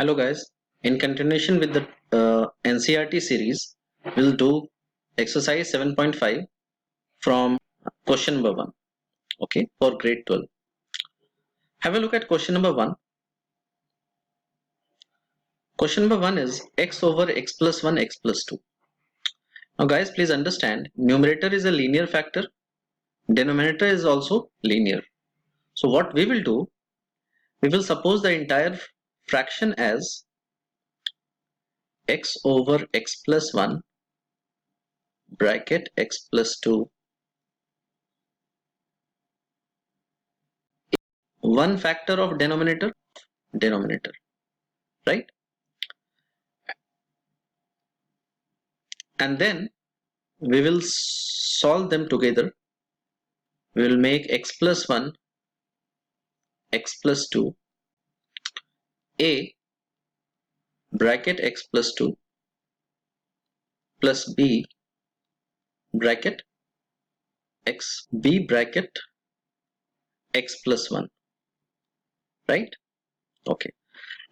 Hello guys, in continuation with the NCERT series, we'll do exercise 7.5 from question number 1, okay, for grade 12. Have a look at question number 1. Question number 1 is x over x plus 1 x plus 2. Now guys, please understand, numerator is a linear factor, denominator is also linear. So what we will do, we will suppose the entire fraction as x over x plus 1 bracket x plus 2 one factor of denominator, right? And then we will solve them together. We will make x plus 1 x plus 2 a bracket x plus 2 plus b bracket x b bracket x plus 1, right? Okay,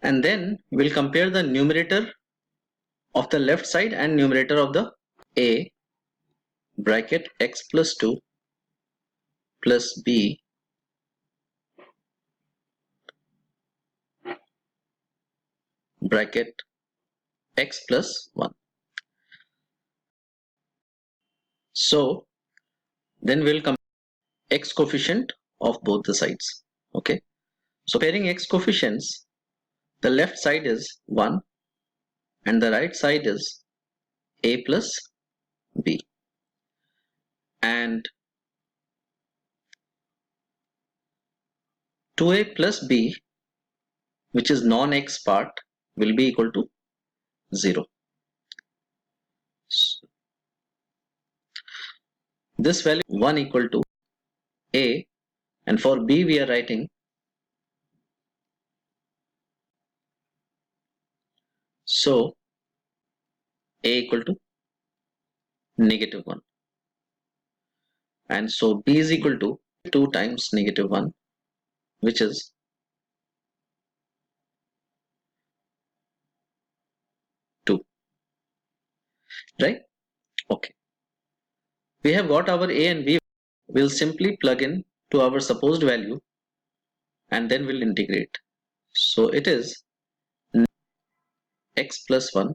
and then we'll compare the numerator of the left side and numerator of the a bracket x plus 2 plus b bracket x plus 1. So then we'll compare x coefficient of both the sides. Okay, so pairing x coefficients, the left side is 1 and the right side is a plus b, and 2a plus b, which is non-x part, will be equal to 0. So this value 1 equal to a, and for b we are writing so a equal to -1, and so b is equal to 2 times -1, which is 2, right? Okay, we have got our a and b. We'll simply plug in to our supposed value and then we'll integrate. So it is x plus 1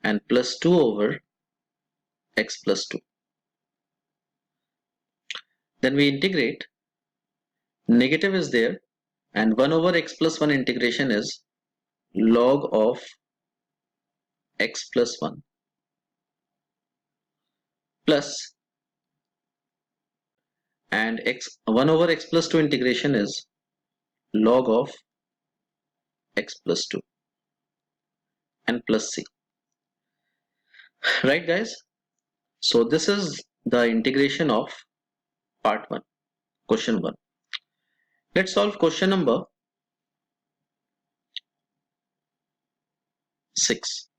and plus 2 over x plus 2. Then we integrate, negative is there, and 1 over x plus 1 integration is log of x plus 1 plus, and 1 over x plus 2 integration is log of x plus 2 and plus c, right guys? So this is the integration of part 1, question 1. Let's solve question number 6.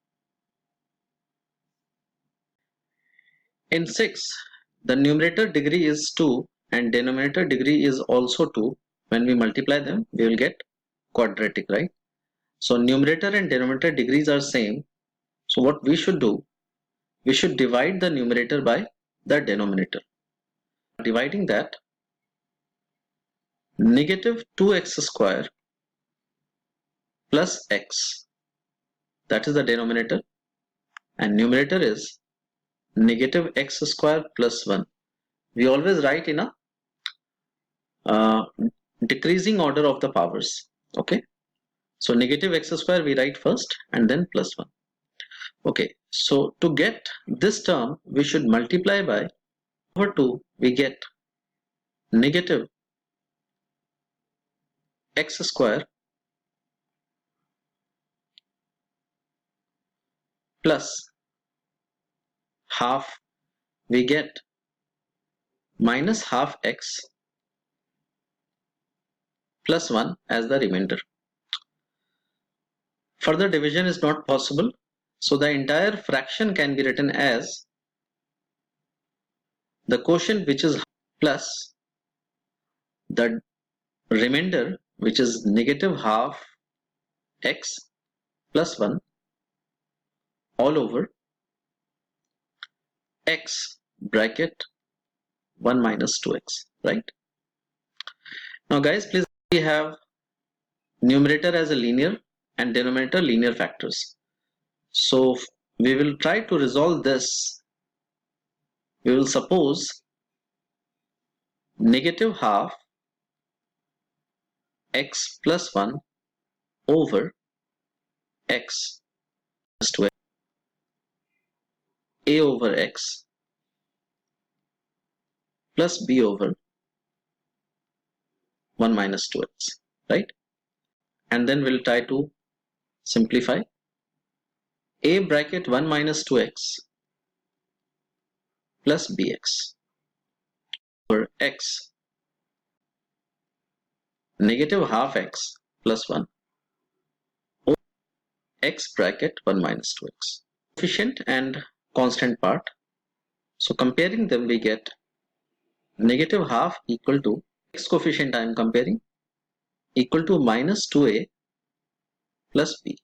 In 6, the numerator degree is 2 and denominator degree is also 2. When we multiply them, we will get quadratic, right? So numerator and denominator degrees are same. So what we should do, we should divide the numerator by the denominator. Dividing that, negative 2x square plus x, that is the denominator, and numerator is negative x square plus 1. We always write in a decreasing order of the powers. Okay, so negative x square we write first and then plus 1. Okay, so to get this term we should multiply by over 2. We get negative x square plus half, we get minus half x plus 1 as the remainder. Further division is not possible, so the entire fraction can be written as the quotient, which is plus the remainder, which is negative half x plus 1 all over x bracket 1 minus 2x, right? Now guys, please, we have numerator as a linear and denominator linear factors. So we will try to resolve this. We will suppose negative half x plus 1 over x plus 2x, a over x plus b over 1 minus 2x, right? And then we'll try to simplify. A bracket 1 minus 2x plus bx over x negative half x plus 1 over x bracket 1 minus 2x. Coefficient and constant part. So comparing them, we get negative half equal to x coefficient I am comparing equal to minus 2a plus b.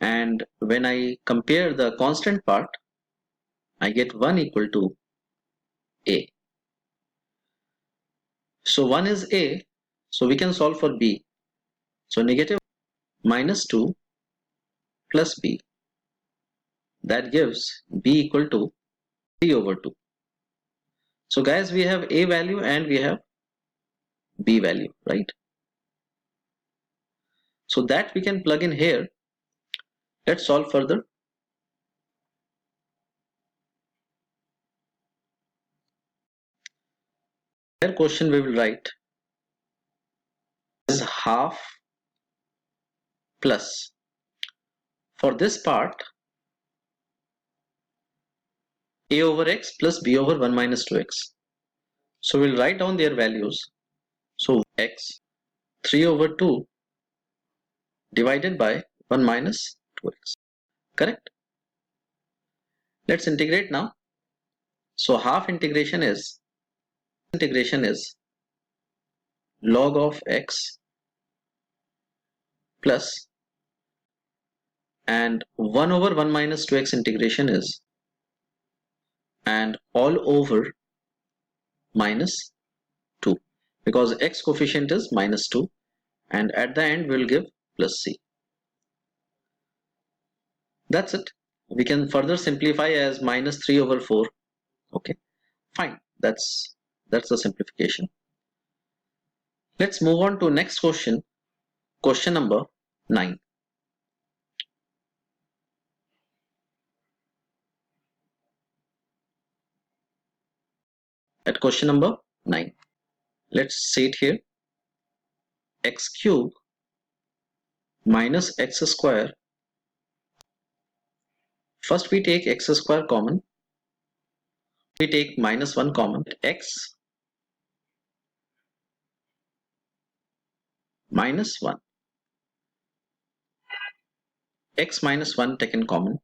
And when I compare the constant part, I get 1 equal to a. So 1 is a, so we can solve for b. So negative minus 2 plus b, that gives b equal to 3 over 2. So guys, we have a value and we have b value, right? So that we can plug in here. Let's solve further. Here question we will write is half plus. For this part, a over x plus b over 1 minus 2x. So we'll write down their values. So x 3 over 2 divided by 1 minus 2x. Correct? Let's integrate now. So half integration is log of x plus, and 1 over 1 minus 2x integration is and all over minus 2, because x coefficient is minus 2 and at the end we'll give plus c. That's it. We can further simplify as minus 3 over 4. Okay, fine. That's the simplification. Let's move on to next question. Question number 9. At question number 9, let's say it here. X cube minus x square. First we take x square common. We take minus 1 common. X minus 1. X minus 1 taken common.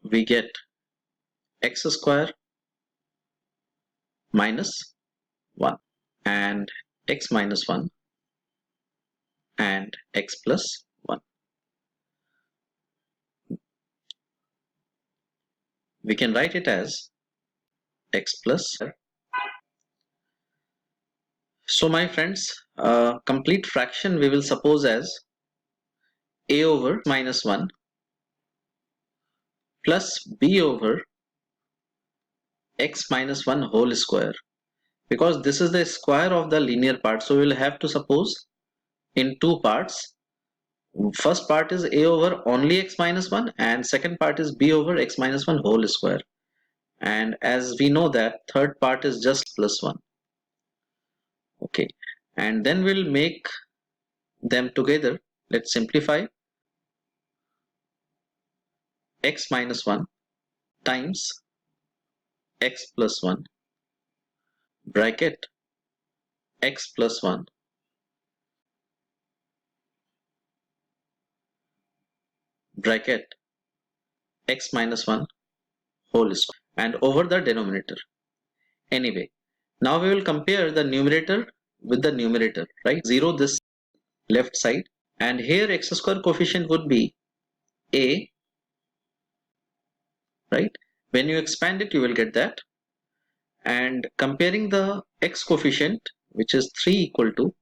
We get x square minus 1 and x minus 1 and x plus 1. We can write it as x plus. So my friends, complete fraction we will suppose as a over minus 1 plus b over x minus 1 whole square, because this is the square of the linear part, so we will have to suppose in two parts. First part is a over only x minus 1 and second part is b over x minus 1 whole square, and as we know that third part is just plus 1. Okay, and then we'll make them together. Let's simplify. X minus 1 times x plus 1 bracket x plus 1 bracket x minus 1 whole square and over the denominator. Anyway, now we will compare the numerator with the numerator, right? 0 this left side, and here x square coefficient would be a, right? When you expand it, you will get that. And comparing the x coefficient, which is 3 equal to,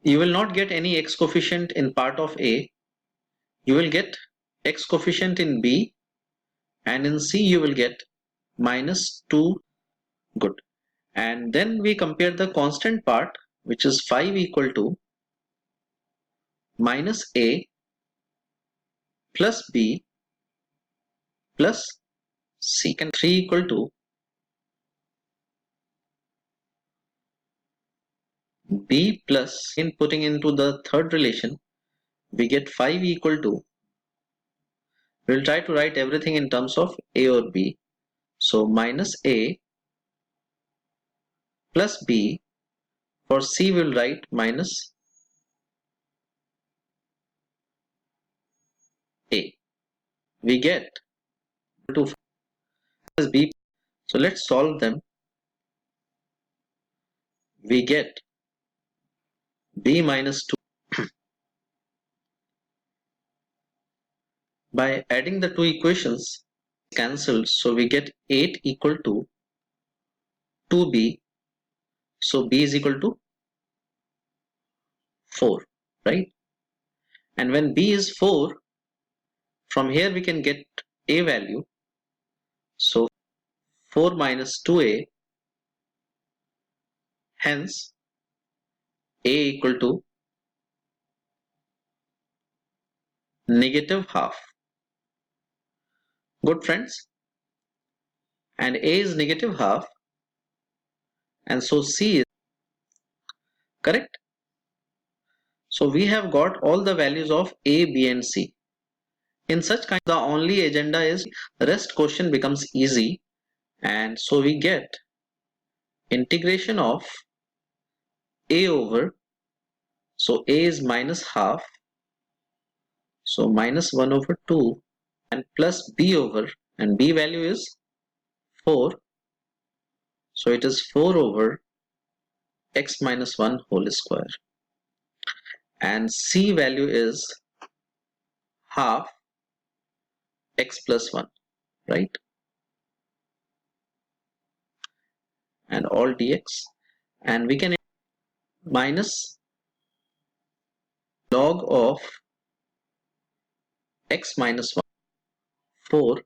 you will not get any x coefficient in part of a, you will get x coefficient in b, and in c you will get -2. Good. And then we compare the constant part, which is 5 equal to minus a plus b plus c, and 3 equal to b plus, in putting into the third relation, we get 5 equal to, we'll try to write everything in terms of a or b. So minus a plus b. For c we'll write minus a. We get 2 plus b. So let's solve them. We get b minus 2. By adding the two equations, cancelled, so we get 8 equal to 2b. So b is equal to 4, right? And when b is 4, from here we can get a value. So 4 minus 2a, hence a equal to -half. Good friends, and a is -half, and so c is correct. So we have got all the values of a, b and c. In such kind, the only agenda is the rest question becomes easy, and so we get integration of a over, so a is -half, so -1 over 2, and plus b over, and b value is 4, so it is 4 over x minus 1 whole square, and c value is half x plus 1, right? And all dx, and we can minus log of x minus 1, 4,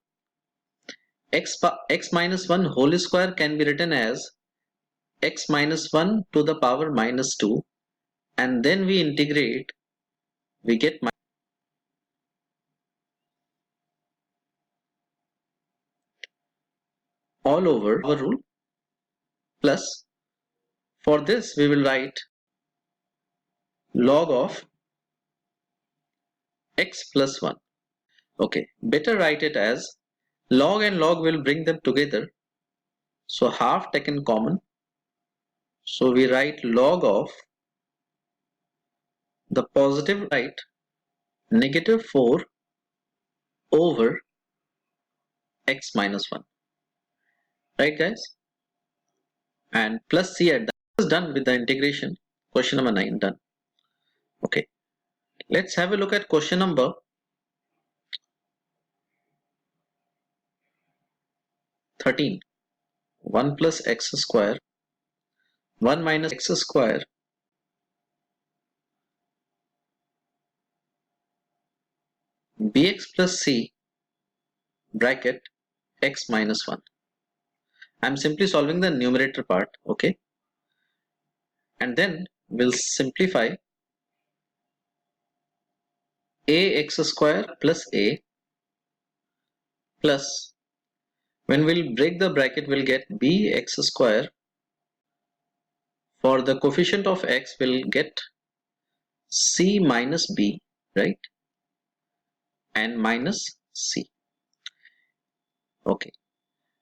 x minus 1 whole square can be written as x minus 1 to the power -2, and then we integrate, we get all over our rule, plus for this we will write log of x plus 1. Okay, better write it as log and log will bring them together, so half taken common, so we write log of the positive, right, -4 over x minus 1, right guys? And plus c at that is done with the integration. Question number 9 done. Okay, let's have a look at question number 13. 1 plus x square, 1 minus x square, bx plus c bracket x minus 1. I'm simply solving the numerator part, okay? And then we'll simplify ax square plus a plus, when we'll break the bracket, we'll get bx square. For the coefficient of x, we'll get c minus b, right? And minus c. Okay.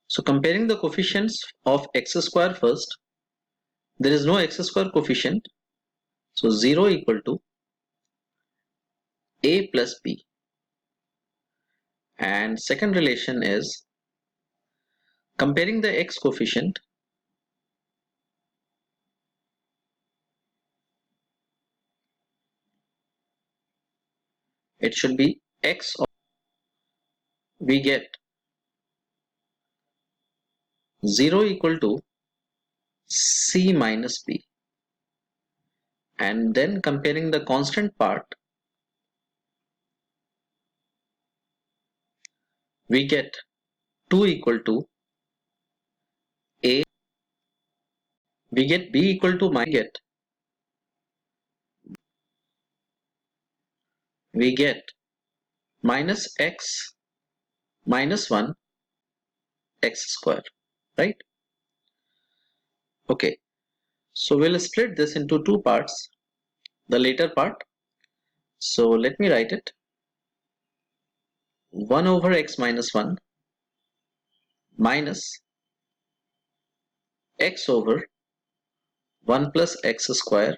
So comparing the coefficients of x square first, there is no x square coefficient, so 0 equal to a plus b. And second relation is comparing the x coefficient, it should be x, or we get 0 equal to c minus b, and then comparing the constant part, we get 2 equal to a, we get b equal to we get minus x minus 1 x square, right? Okay, so we'll split this into two parts, the later part. So let me write it. 1 over x minus 1 minus x over 1 plus x square,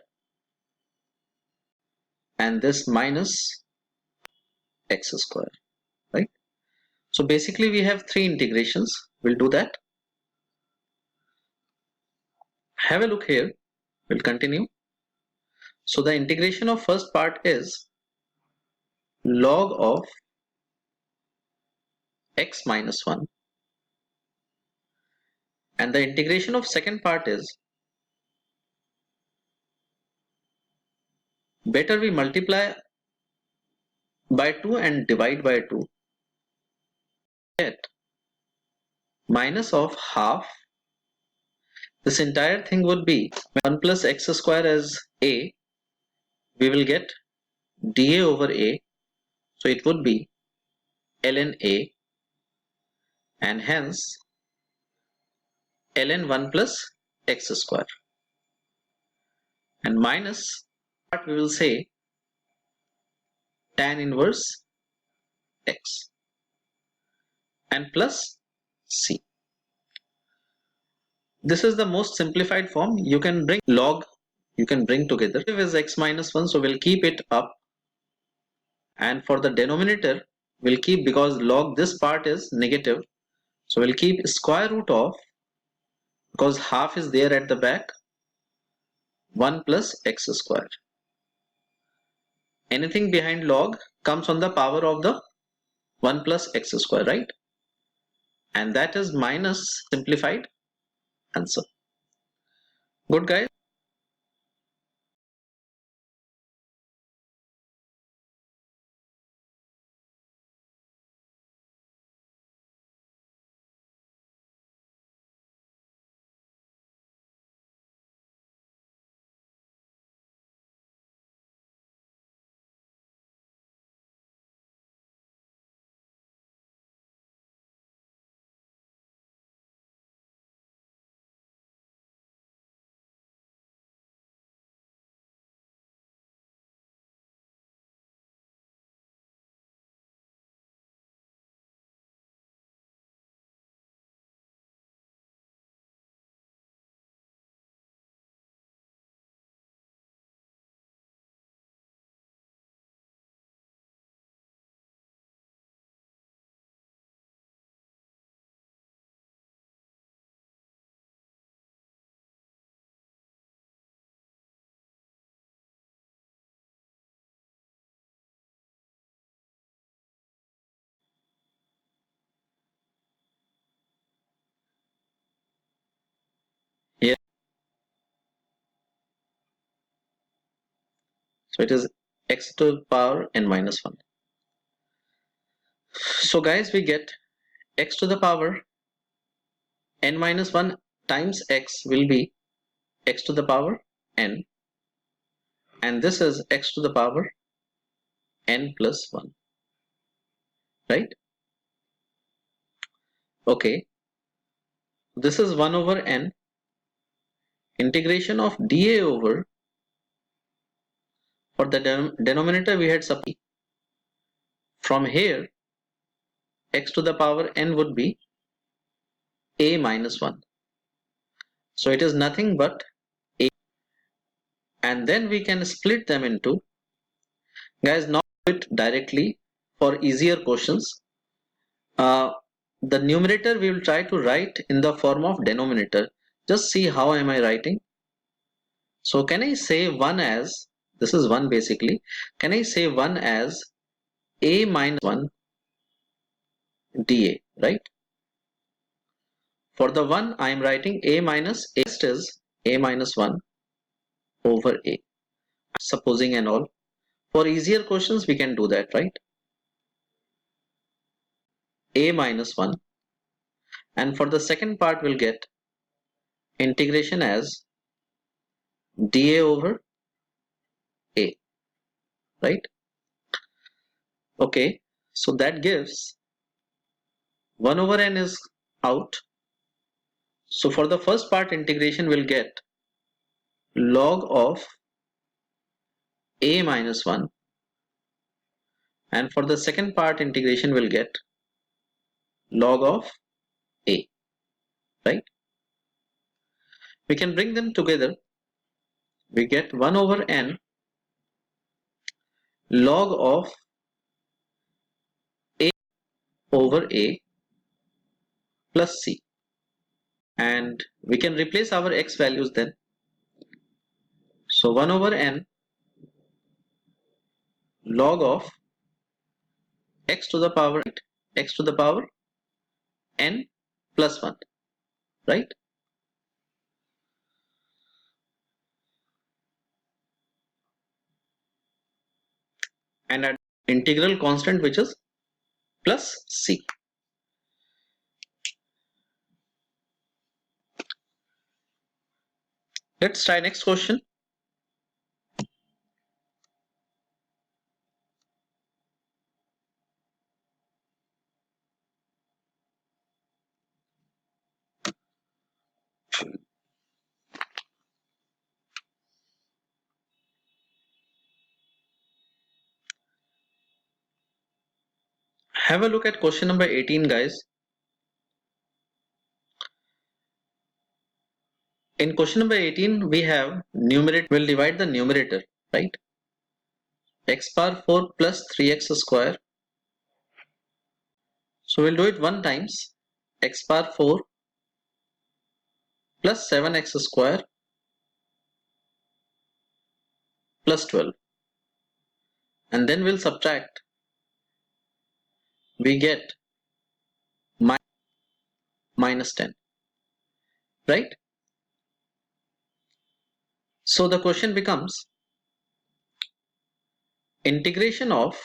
and this minus x square, right? So basically we have three integrations. We'll do that. Have a look here. We'll continue. So the integration of first part is log of x minus 1, and the integration of second part is, better we multiply by 2 and divide by 2, get minus of half. This entire thing would be 1 plus x square as a, we will get dA over a, so it would be ln a, and hence ln 1 plus x square, and minus part we will say tan inverse x, and plus c. This is the most simplified form. You can bring log, you can bring together. If is x minus 1, so we'll keep it up, and for the denominator we'll keep, because log this part is negative, so we'll keep square root of, because half is there at the back, 1 plus x square. Anything behind log comes on the power of the 1 plus x square, right? And that is minus simplified answer. Good, guys. Here, so it is x to the power n minus 1. So guys, we get x to the power n minus 1 times x will be x to the power n, and this is x to the power n plus 1, right? Okay, this is 1 over n, integration of dA over, for the denominator we had sub, from here x to the power n would be a minus 1, so it is nothing but a, and then we can split them into, guys, not do it directly for easier questions. The numerator we will try to write in the form of denominator. Just see how am I writing. So can I say 1 as, this is 1 basically, can I say 1 as a minus 1 dA, right? For the 1, I am writing a minus a is a minus 1 over a, supposing and all. For easier questions, we can do that, right? A minus 1. And for the second part, we'll get integration as dA over a, right? Okay, so that gives 1 over n is out. So for the first part integration, we'll get log of a minus 1. And for the second part integration, we'll get log of a, right? We can bring them together. We get 1 over n log of a over a plus c. And we can replace our x values then. So 1 over n log of x to the power n plus 1, right? And at integral constant, which is plus c. Let's try next question. Have a look at question number 18, guys. In question number 18, we have numerator. We'll divide the numerator, right? X power 4 plus 3x square. So we'll do it one times. X power 4 plus 7x square plus 12. And then we'll subtract. We get minus 10, right? So the question becomes integration of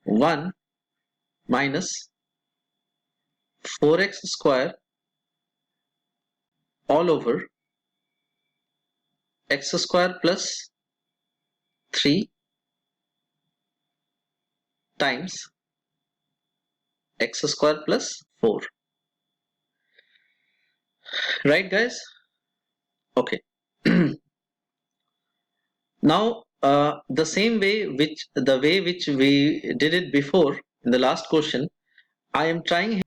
1 minus 4x square all over x square plus 3 times x square plus 4. Right, guys? Okay. Now the way which we did it before in the last question, I am trying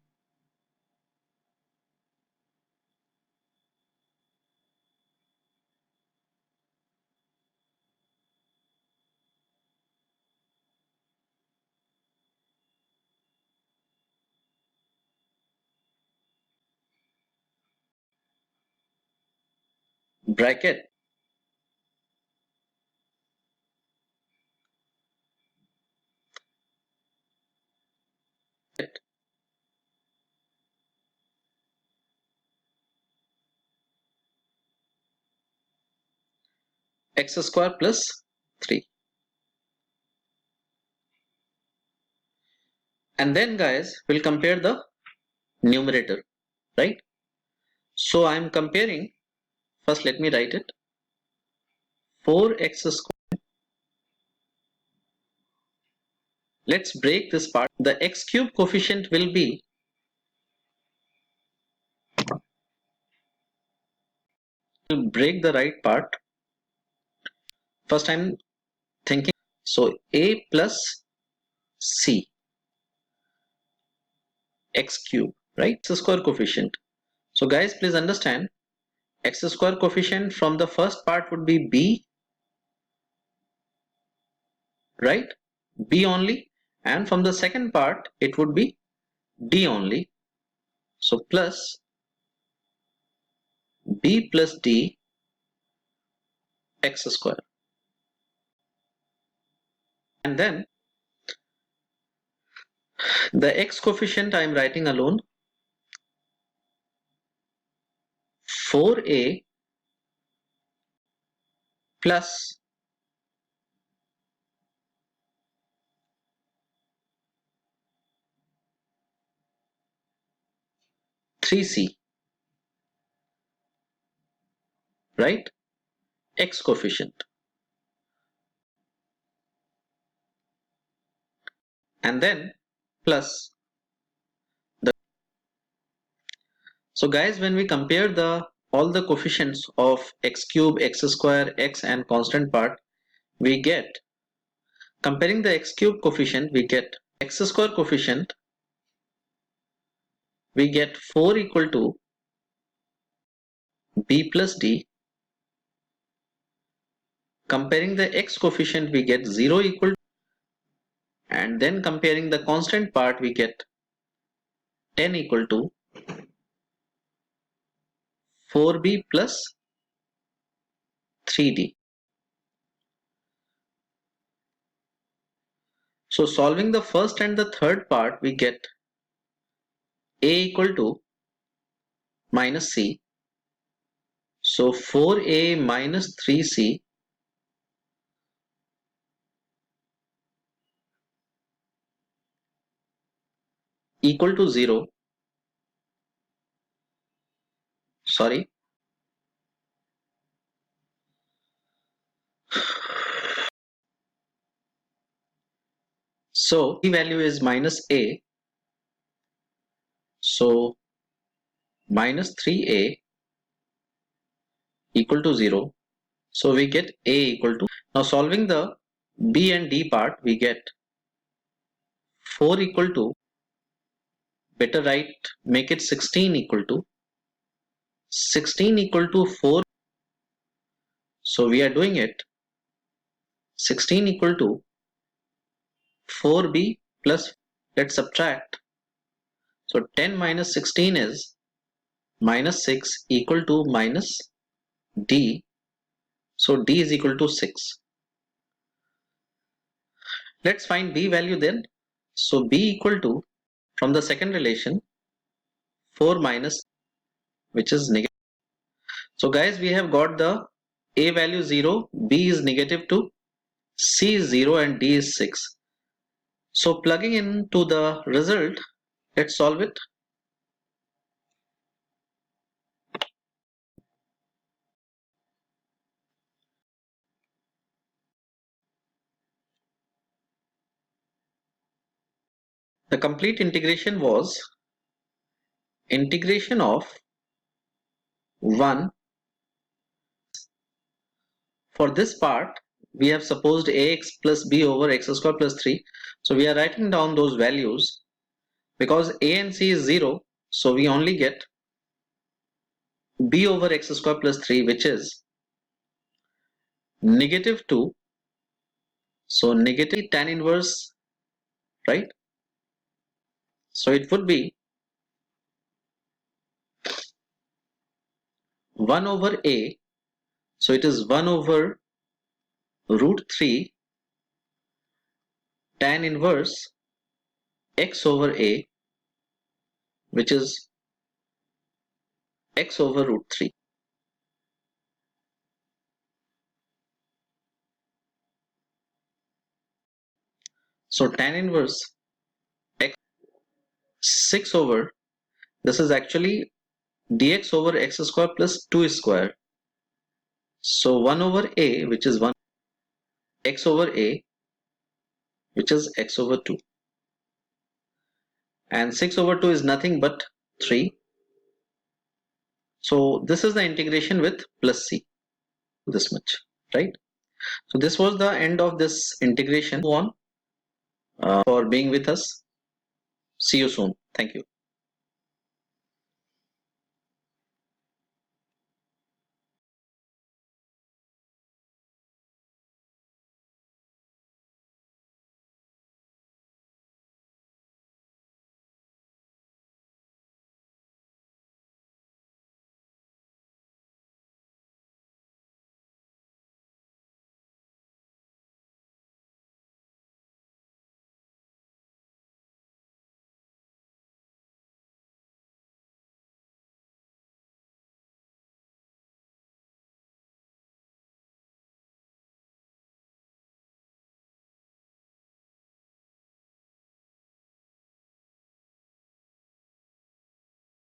bracket x square plus 3. And then, guys, we'll compare the numerator, right? So I'm comparing, first let me write it, 4x square. Let's break this part. The x cube coefficient will be, we'll break the right part. First I'm thinking, so a plus c x cube, right? X square coefficient. So guys, please understand, x square coefficient from the first part would be b, right? B only. And from the second part, it would be d only. So plus b plus d x square. And then The x coefficient I am writing alone, 4a plus 3c, right? X coefficient. And then plus the. So guys, when we compare all the coefficients of x cube, x square, x and constant part, we get, comparing the x cube coefficient, we get x square coefficient, we get 4 equal to b plus d. Comparing the x coefficient, we get 0 equal to, and then comparing the constant part, we get 10 equal to 4b plus 3d. So solving the first and the third part, we get a equal to minus c. So 4a minus 3c equal to 0. Sorry. So the value is minus a. So minus 3a equal to 0. So we get a equal to. Now solving the b and d part, we get 4 equal to, better write, make it 16 equal to 4. So we are doing it 16 equal to 4b plus, let's subtract. So 10 minus 16 is minus 6 equal to minus d. So d is equal to 6. Let's find b value then. So b equal to, from the second relation, 4 minus, which is negative. So guys, we have got the a value 0, b is negative 2, c is 0 and d is 6. So plugging into the result, let's solve it. The complete integration was integration of 1. For this part, we have supposed ax plus b over x square plus 3. So we are writing down those values. Because a and c is 0, so we only get b over x square plus 3, which is negative 2. So negative tan inverse, right? So it would be 1 over a. So it is 1 over root 3 tan inverse x over a, which is x over root 3. So tan inverse x 6 over, this is actually dx over x square plus 2 square. So 1 over a, which is 1, x over a, which is x over 2. And 6 over 2 is nothing but 3. So this is the integration with plus c, this much, right? So this was the end of this integration. For being with us. See you soon. Thank you.